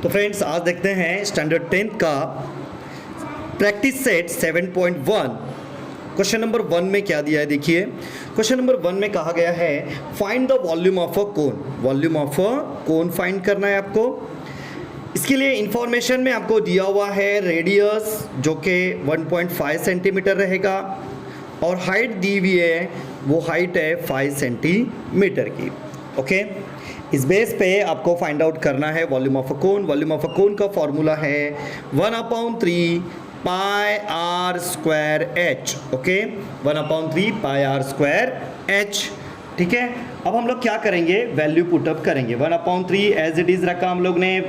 तो फ्रेंड्स आज देखते हैं स्टैंडर्ड 10th का प्रैक्टिस सेट 7.1। क्वेश्चन नंबर 1 में क्या दिया है देखिए। क्वेश्चन नंबर 1 में कहा गया है find the volume of a cone. Volume of a cone find करना है आपको। इसके लिए इंफॉर्मेशन में आपको दिया हुआ है रेडियस जो कि 1.5 सेंटीमीटर रहेगा और हाइट दी हुई है, वो हाइट है 5 सेंटीमीटर की। ओके, इस बेस पे आपको फाइंड आउट करना है volume of a cone. Volume of a cone का फॉर्मूला है 1/3 pi R square H. Okay, 1/3 pi R square H. ठीक है, अब हम लोग क्या करेंगे, वैल्यू पुटअप करेंगे। 1/3 एज इट इज़ रखा हम लोग ने।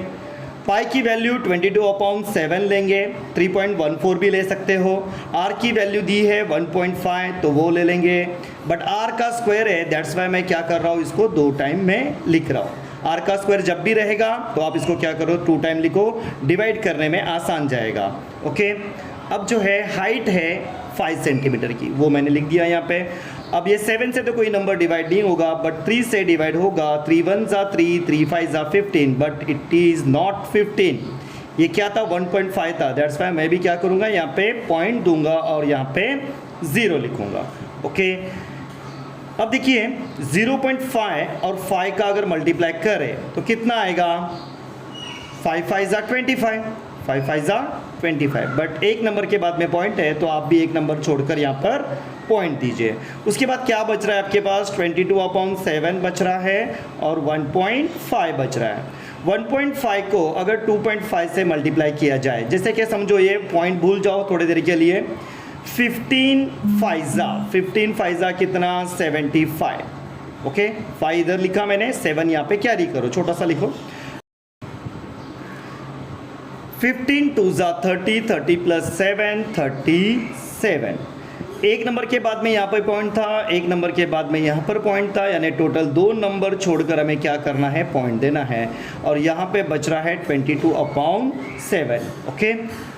पाई की वैल्यू 22/7 लेंगे, 3.14 भी ले सकते हो। आर की वैल्यू दी है 1.5 तो वो ले लेंगे, बट आर का स्क्वायर है, दैट्स वाई मैं क्या कर रहा हूँ, इसको 2 टाइम में लिख रहा हूँ। आर का स्क्वायर जब भी रहेगा तो आप इसको क्या करो, 2 टाइम लिखो, डिवाइड करने में आसान जाएगा। ओके, अब जो है हाइट है 5 सेंटीमीटर की, वो मैंने लिख दिया यहाँ पे। अब ये 7 से तो कोई नंबर डिवाइड नहीं होगा, बट 3 से डिवाइड होगा। 3 1 जा 3, 3 5 जा 15, बट इट इज़ नॉट 15। ये क्या था, 1.5 था, दैट्स वाई मैं भी क्या करूँगा, यहाँ पे पॉइंट दूंगा और यहाँ पे 0 लिखूँगा। ओके, अब देखिए 0.5 और 5 का अगर मल्टीप्लाई करें तो कितना आएगा, 5 5 जा 25, 5 5 जा 25, बट एक नंबर के बाद में पॉइंट है तो आप भी एक नंबर छोड़कर यहाँ पर पॉइंट दीजिए। उसके बाद क्या बच रहा है आपके पास, 22/7 बच रहा है और 1.5 बच रहा है। 1.5 को अगर 2.5 से मल्टीप्लाई किया जाए, जैसे कि समझो ये पॉइंट भूल जाओ थोड़ी देर के लिए, 15 5 जा कितना, 75। ओके, 5 इधर लिखा मैंने, 7 यहाँ पे कैरी करो, छोटा सा लिखो। 15 2 जा 30, 30 + 7 37। एक नंबर के बाद में यहाँ पर पॉइंट था, एक नंबर के बाद में यहाँ पर पॉइंट था, यानी टोटल 2 नंबर छोड़कर हमें क्या करना है, पॉइंट देना है। और यहाँ पे बच रहा है 22/7। ओके,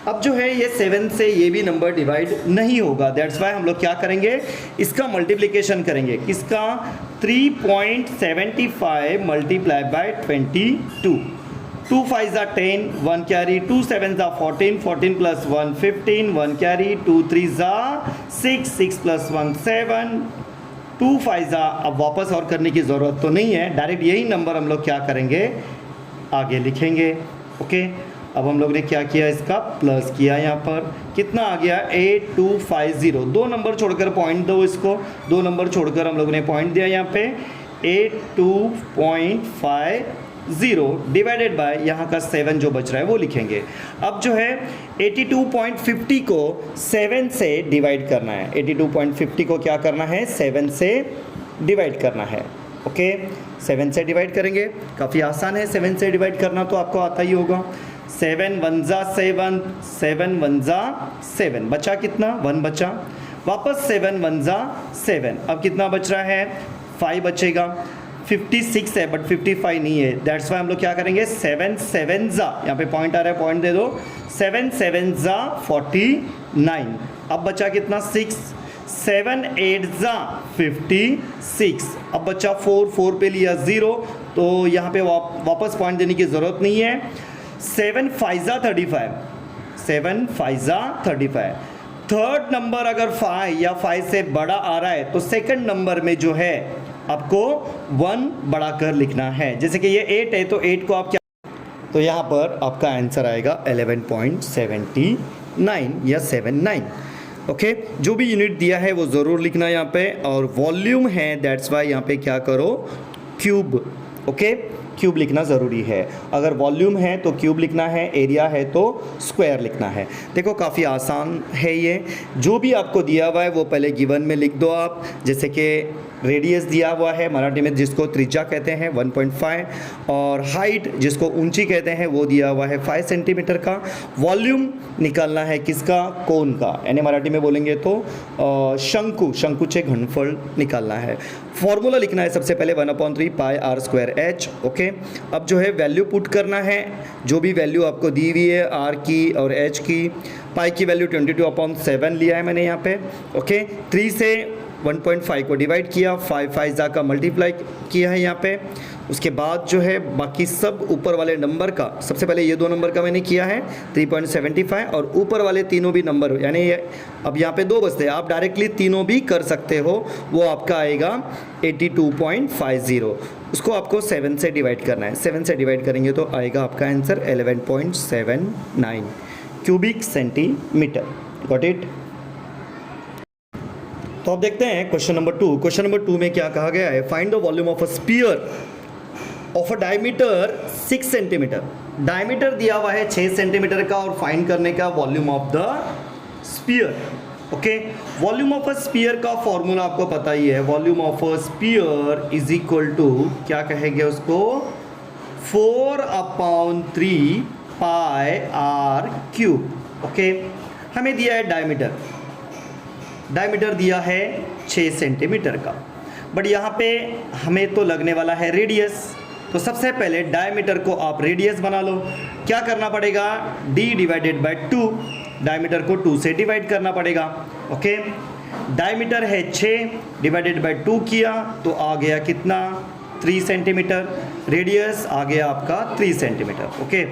अब जो है ये 7 से ये भी नंबर डिवाइड नहीं होगा, दैट्स वाई हम लोग क्या करेंगे, इसका मल्टीप्लिकेशन करेंगे। किसका, 3.75 × 22। 2 5 जा 10, 1 कैरी, 2 7 जा 14, 14 + 1 15, 1 कैरी, 2 3 जा 6, 6 + 1 7, 2 5 जा, अब वापस और करने की ज़रूरत तो नहीं है, डायरेक्ट यही नंबर हम लोग क्या करेंगे, आगे लिखेंगे। ओके, अब हम लोग ने क्या किया, इसका प्लस किया, यहाँ पर कितना आ गया, 8250। 2 नंबर छोड़कर पॉइंट दो, इसको 2 नंबर छोड़कर हम लोग ने पॉइंट दिया यहाँ पे 82.50 डिवाइडेड बाय यहाँ का 7 जो बच रहा है वो लिखेंगे। अब जो है 82.50 को 7 से डिवाइड करना है। 82.50 को क्या करना है, 7 से डिवाइड करना है। ओके, 7 से डिवाइड करेंगे, काफ़ी आसान है 7 से डिवाइड करना, तो आपको आता ही होगा। 7 1 जा 7, 7 1 जा 7, बचा कितना, 1 बचा, वापस 7 1 जा 7, अब कितना बच रहा है, 5 बचेगा। 56 है बट 55 नहीं है, दैट्स वाई हम लोग क्या करेंगे, 7 7 जा, यहाँ पे पॉइंट आ रहा है, पॉइंट दे दो, 7 7 जा 49, अब बचा कितना, 6, 7 8 जा 56, अब बचा 4, 4 पे लिया 0, तो यहाँ पे वापस पॉइंट देने की ज़रूरत नहीं है। 7 5 जा 35, 7 5 जा 35। थर्ड नंबर अगर 5 या 5 से बड़ा आ रहा है तो सेकंड नंबर में जो है आपको 1 बढ़ाकर लिखना है। जैसे कि ये 8 है तो 8 को आप क्या, तो यहाँ पर आपका आंसर आएगा 11.79 या 79। ओके, जो भी यूनिट दिया है वो ज़रूर लिखना यहाँ पे। और वॉल्यूम है, दैट्स वाई यहाँ पे क्या करो, क्यूब। ओके, क्यूब लिखना ज़रूरी है। अगर वॉल्यूम है तो क्यूब लिखना है, एरिया है तो स्क्वायर लिखना है। देखो काफ़ी आसान है ये, जो भी आपको दिया हुआ है वो पहले गिवन में लिख दो आप। जैसे कि रेडियस दिया हुआ है मराठी में, जिसको त्रिज्या कहते हैं 1.5, और हाइट जिसको ऊंची कहते हैं वो दिया हुआ है 5 सेंटीमीटर का। वॉल्यूम निकालना है किसका, कोन का, यानी मराठी में बोलेंगे तो शंकु, शंकुचे घनफल निकालना है। फॉर्मूला लिखना है सबसे पहले 1/3 pi R square H. Okay, अब जो है वैल्यू पुट करना है, जो भी वैल्यू आपको दी हुई है आर की और एच की। पाई की वैल्यू 22/7 लिया है मैंने यहाँ पे। ओके, 3 से 1.5 को डिवाइड किया, 5 5 जा का मल्टीप्लाई किया है यहाँ पे, उसके बाद जो है बाकी सब ऊपर वाले नंबर का, सबसे पहले ये 2 नंबर का मैंने किया है 3.75 और ऊपर वाले तीनों भी नंबर, यानी अब यहाँ पे 2 बचते हैं, आप डायरेक्टली तीनों भी कर सकते हो। वो आपका आएगा 82.50, उसको आपको 7 से डिवाइड करना है। 7 से डिवाइड करेंगे तो आएगा आपका answer 11.79 cubic centimetre. Got it. तो अब देखते हैं क्वेश्चन नंबर 2। क्वेश्चन नंबर 2 में क्या कहा गया है, find the volume of a sphere of a diameter 6 centimetre. Diameter दिया हुआ है 6 सेंटीमीटर का और फाइंड करने का volume of the sphere. Okay, volume of a sphere का फॉर्मूला आपको पता ही है, volume of a sphere is equal to क्या कहेंगे उसको, 4/3 पाई आर क्यूब। ओके, हमें दिया है डायमीटर, डायमीटर दिया है 6 सेंटीमीटर का, बट यहाँ पे हमें तो लगने वाला है रेडियस। तो सबसे पहले डायमीटर को आप रेडियस बना लो। क्या करना पड़ेगा, d डिवाइडेड बाय 2, डायमीटर को 2 से डिवाइड करना पड़ेगा। ओके, डायमीटर है 6 डिवाइडेड बाय 2 किया तो आ गया कितना, 3 सेंटीमीटर। रेडियस आ गया आपका 3 centimeter. Okay,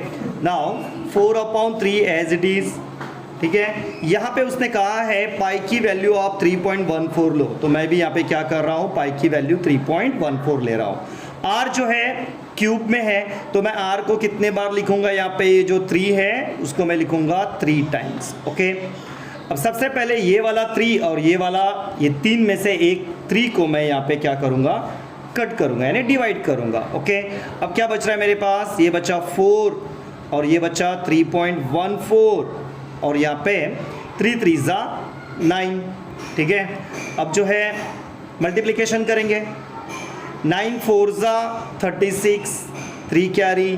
now 4/3 as it is. ठीक है, यहाँ पे उसने कहा है पाई की वैल्यू आप 3.14 लो, तो मैं भी यहाँ पे क्या कर रहा हूँ, पाई की वैल्यू 3.14 ले रहा हूँ। आर जो है क्यूब में है तो मैं आर को कितने बार लिखूंगा, यहाँ पे ये जो 3 है उसको मैं लिखूंगा 3 टाइम्स। ओके, अब सबसे पहले ये वाला 3 और ये वाला, ये 3 में से एक 3 को मैं यहाँ पे क्या करूँगा, कट करूँगा, यानी डिवाइड करूँगा। ओके, अब क्या बच रहा है मेरे पास, ये बचा 4 और ये बचा 3.14 और यहाँ पे 3 3 जा 9। ठीक है, अब जो है मल्टीप्लिकेशन करेंगे, 9 4 जा 36, 3 कैरी,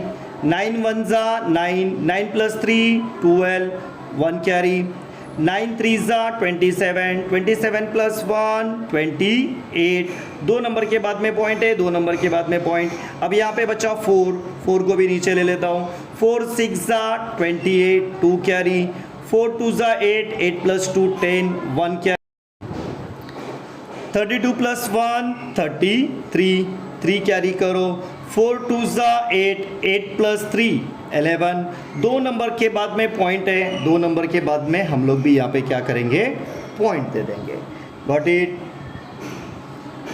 9 1 जा 9, 9 प्लस 3 12, 1 कैरी, 9 3 जा 27, 27 प्लस 1 28। 2 नंबर के बाद में पॉइंट है, 2 नंबर के बाद में पॉइंट। अब यहाँ पे बचा 4 को भी नीचे ले लेता हूँ, 4 6 जा 28, 2 कैरी, 4 2 जा 8, 8 प्लस 2 10, 1 कैरी, 32 प्लस 1 33, 3 कैरी करो, 4 2 जा 8, 8 प्लस 3 11। 2 नंबर के बाद में पॉइंट है, 2 नंबर के बाद में हम लोग भी यहाँ पे क्या करेंगे, पॉइंट दे देंगे। Got it.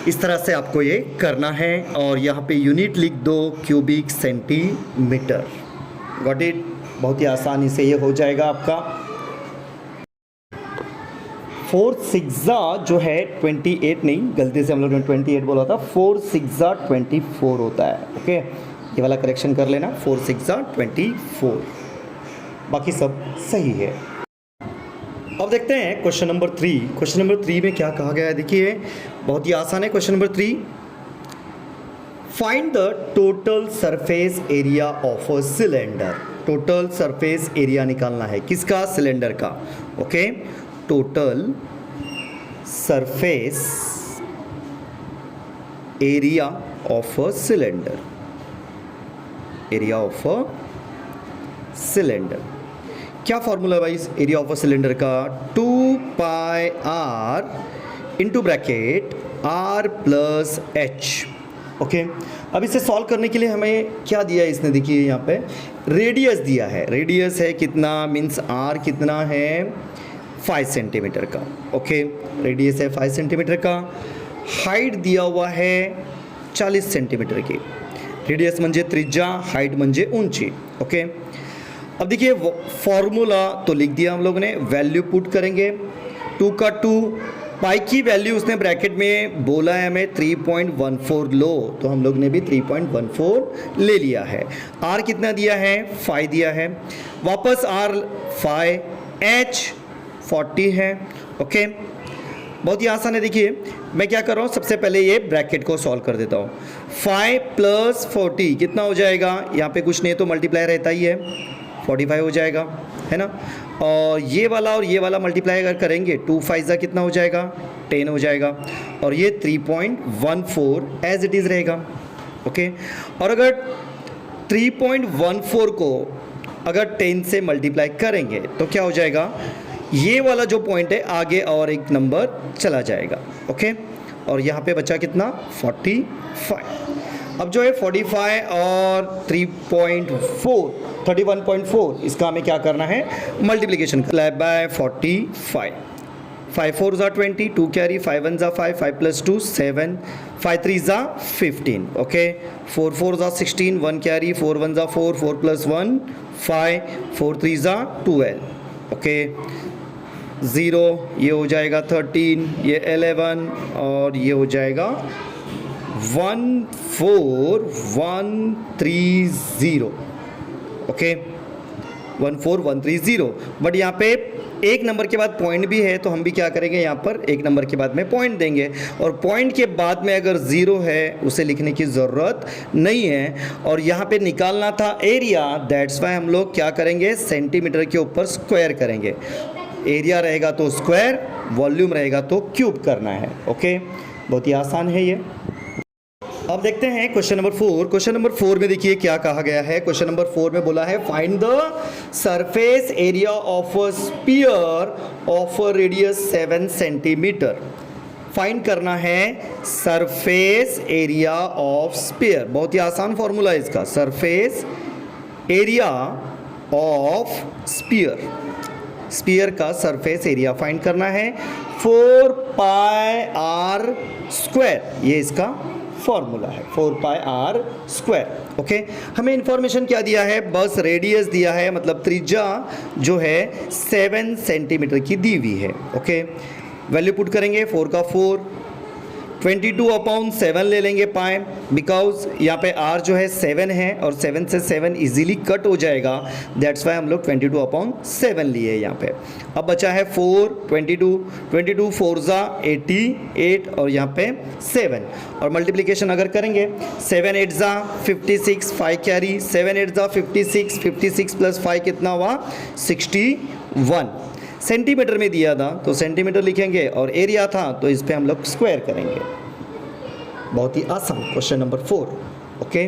इस तरह से आपको ये करना है और यहाँ पे यूनिट लिख दो, क्यूबिक सेंटीमीटर। गॉट इट, बहुत ही आसानी से ये हो जाएगा आपका। 4 6 जा जो है 28, नहीं गलती से हम लोग ने 28 बोला था, 4 6 जा 24 होता है। ओके, ये वाला करेक्शन कर लेना, 4 6 जा 24, बाकी सब सही है। अब देखते हैं क्वेश्चन नंबर 3। क्वेश्चन नंबर 3 में क्या कहा गया है, देखिए बहुत ही आसान है question number 3। Find the total surface area of a cylinder. Total surface area निकालना है, किसका, सिलेंडर का। Okay, total surface area of a cylinder, area of a cylinder. क्या फॉर्मूला है भाई एरिया ऑफ अ सिलेंडर का, 2 pi r into bracket r plus h. Okay, अब इसे सॉल्व करने के लिए हमें क्या दिया है इसने, देखिए यहाँ पे रेडियस दिया है। रेडियस है कितना, मीन्स आर कितना है, 5 सेंटीमीटर का। ओके, रेडियस है 5 सेंटीमीटर का। हाइट दिया हुआ है 40 सेंटीमीटर की। रेडियस म्हणजे त्रिज्या, हाइट म्हणजे ऊंची। ओके, अब देखिए फॉर्मूला तो लिख दिया हम लोगों ने, वैल्यू पुट करेंगे, 2 का 2, पाई की वैल्यू उसने ब्रैकेट में बोला है हमें 3.14 लो, तो हम लोग ने भी 3.14 ले लिया है। आर कितना दिया है, 5 दिया है, वापस आर 5, एच 40 है। ओके, बहुत ही आसान है। देखिए मैं क्या कर रहा हूँ, सबसे पहले ये ब्रैकेट को सॉल्व कर देता हूँ। 5 प्लस 40 कितना हो जाएगा, यहाँ पे कुछ नहीं है तो मल्टीप्लाई रहता ही है, 45 हो जाएगा, है ना। और ये वाला मल्टीप्लाई अगर करेंगे 2 5 जा कितना हो जाएगा, 10 हो जाएगा, और ये 3.14 एज इट इज़ रहेगा। ओके, और अगर 3.14 को अगर 10 से मल्टीप्लाई करेंगे तो क्या हो जाएगा, ये वाला जो पॉइंट है आगे और एक नंबर चला जाएगा। ओके, और यहाँ पे बचा कितना, 45। अब जो है 45 और 3.4 31.4 इसका हमें क्या करना है, मल्टीप्लीकेशन बाय 45, 5 4 ज़ा 20, 2 कैरी, 5 1 ज़ा 5, 5 + 2 7, 5 3 ज़ा 15, ओके, 4 4 ज़ा 16, 1 कैरी, 4 1 ज़ा 4, 4 + 1 5, 4 3 ज़ा 12, ओके, 0 ये हो जाएगा 13, ये 11 और ये हो जाएगा 14130, ओके, 14130। बट यहाँ पे एक नंबर के बाद पॉइंट भी है, तो हम भी क्या करेंगे, यहाँ पर एक नंबर के बाद में पॉइंट देंगे, और पॉइंट के बाद में अगर 0 है उसे लिखने की ज़रूरत नहीं है। और यहाँ पे निकालना था एरिया, दैट्स वाई हम लोग क्या करेंगे, सेंटीमीटर के ऊपर स्क्वायर करेंगे। एरिया रहेगा तो स्क्वायर, वॉल्यूम रहेगा तो क्यूब करना है, ओके, बहुत ही आसान है ये। अब देखते हैं क्वेश्चन नंबर 4। क्वेश्चन नंबर 4 में देखिए क्या कहा गया है। क्वेश्चन नंबर 4 में बोला है find the surface area of a sphere of a radius 7 centimetre. Find करना है सरफेस एरिया ऑफ स्फीयर, बहुत ही आसान फॉर्मूला है इसका, surface area of sphere, sphere का सरफेस एरिया फाइंड करना है 4πr², ये इसका फॉर्मूला है 4πr², ओके। हमें इंफॉर्मेशन क्या दिया है, बस रेडियस दिया है, मतलब त्रिज्या जो है 7 सेंटीमीटर की दी हुई है, ओके। वैल्यू पुट करेंगे, 4 का 4, 22/7 ले लेंगे पाए, बिकॉज यहाँ पे r जो है 7 है और 7 से 7 इजीली कट हो जाएगा, दैट्स वाई हम लोग 22/7 लिए यहाँ पे। अब बचा है 4, 22 4 ज़ा 88 और यहाँ पे 7, और मल्टीप्लिकेशन अगर करेंगे 7 8 ज़ा 56, 5 कैरी, 7 8 ज़ा 56, 56 + 5 कितना हुआ 61। सेंटीमीटर में दिया था तो सेंटीमीटर लिखेंगे, और एरिया था तो इस पे हम लोग स्क्वायर करेंगे। बहुत ही आसान क्वेश्चन नंबर 4, ओके।